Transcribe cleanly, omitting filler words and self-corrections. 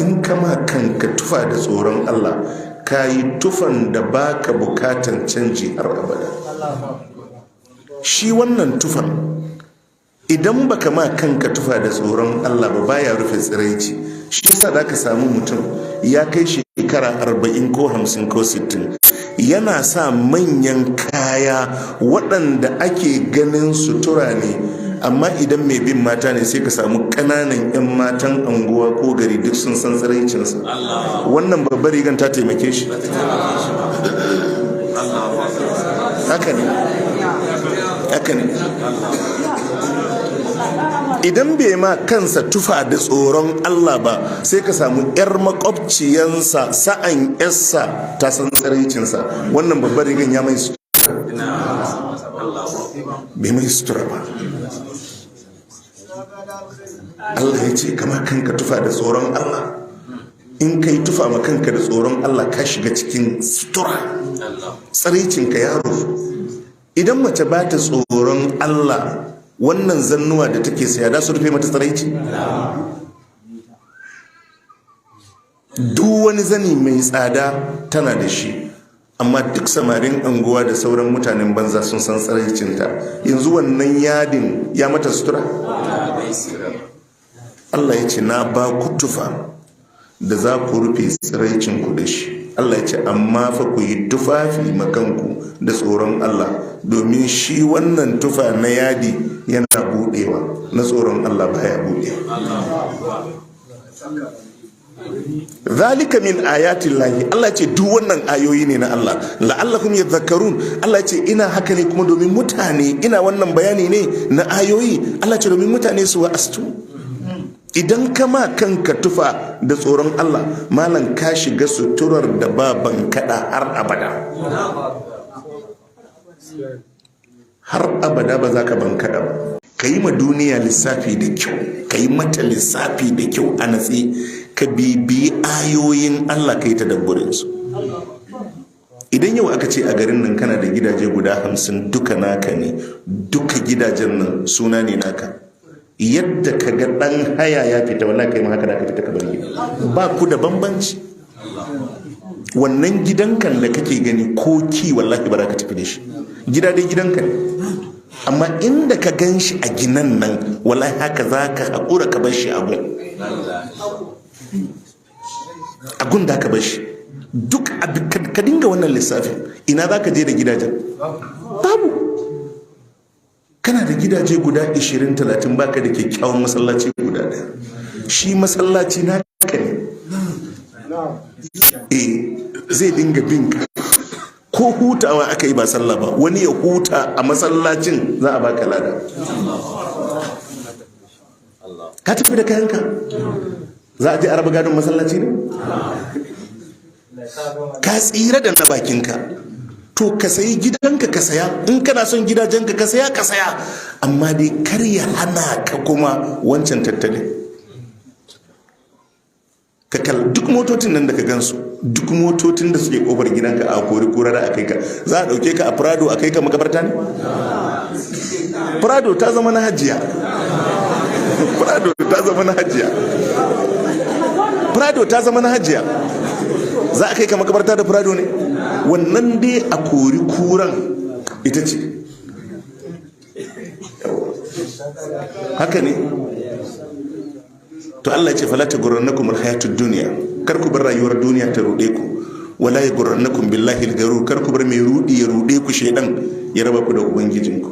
in kama kanka tufa da tsoron Allah ka yi tufan da baka bukatan canji har abada. Shi wannan tufan idan baka ma kanka tufa da tsoron Allah ba baya rufe tsiraici. Shi yasa da ka samu mutum ya kai shekara 40 ko 50 ko 60 yana sa manyan kaya waɗanda ake ganin sutura ne, amma idan mai bin mata ne sai ka samu ƙananan 'yan matan anguwa ko gari duk sun san tsiraicinsa. Wannan babbar rigan ta taimake shi. Haka ne, haka ne. Idan bai ma kansa tufa da tsoron Allah ba sai ka samu 'yar makwabciyansa sa'an 'yarsa ta san tsiraicinsa. Wannan babbar rigan ya mai sutura? Bai mai sutura ba. Allah ya ce kama kanka tufa da tsoron Allah. In ka yi tufa ma kanka da tsoron Allah ka shiga cikin sutura, tsiraicinka ya rufu. Idan mace ba ta tsoron Allah, wannan zannuwa da take saya da su rufe mata tsiraici? Duk wani zani mai tsada tana da shi, amma duk samarin anguwa da sauran mutanen banza sun san tsiraicinta. Yanzu wannan yadin ya mata sutura? Allah ya ce na ba ku tufa da za ku rufe tsiraicinku da shi. Allah ya ce amma fa ku yi tufafi makanku da tsoron Allah, domin shi wannan tufa na yadi yana budewa, na tsoron Allah baya budewa. Zalika min ayatin lahi. Allah ce duk wannan ayoyi ne na Allah, la'allakum yadhakkarun. Allah ce ina haka ne kuma domin mutane, ina wannan bayani ne na ayoyi. Allah ce domin mutane su wa'astu. Idan kama kanka tufa da tsoron Allah, malam ka shiga suturar da baban kada har abada. Har abada ba za ka ban kada ba. Ka yi ma duniya lissafi da kyau, ka yi mata lissafi da kyau a natsi, ka bibiyi ayoyin Allah ka yi tadabburinsu. Idan yau aka ce a garin nan kana da gidaje guda 50 duka naka ne, duka gidajen nan suna ne naka, yadda ka ga dan haya ya fita wallahi kai ma haka da ka fita ka bar gida, ba ku da bambanci. Wannan gidankan da kake gani ko ki wallahi ba za ka tafi da shi, gida dai gidanka ne, amma inda ka gan shi a ginan nan wallahi haka za ka haƙura ka bar shi agun da ka bar shi. Duk ka dinga wannan lissafin, ina za ka je da gidajen? Babu. Kana da gidaje guda 20-30 baka da kyakkyawan masallaci guda ɗaya. Shi masallaci na ka ne, zai dinga bin ka. Ko hutawa aka yi ba sallah ba, wani ya huta a masallacin za a baka lada. Ka tafi da kayanka, za a je araba gadon masallaci ne? Ka tsira da na bakinka. To ka sayi gidanka ka saya, in kana son gidajenka ka saya, amma dai kar ya hana ka kuma wancan tattalin. Ka duk motocin nan da ka gansu, duk motocin da suke kofar gidanka a kori kura da akai ka, za a dauke ka a Prado a kai ka makabarta ne? Prado ta zama na hajiya. Prado ta zama na hajiya. Prado ta zama na hajiya. Za a kai ka makabarta da Prado ne? Wannan dai a kori kuran ita ce. Haka ne? To Allah ce falata gurrannakum alhayatud dunya, kar ku bar rayuwar duniya ta rude ku, wala yagurrannakum billahi algarur, kar ku bar mai rudi ya rude ku shedan ya raba ku da ubangijinku.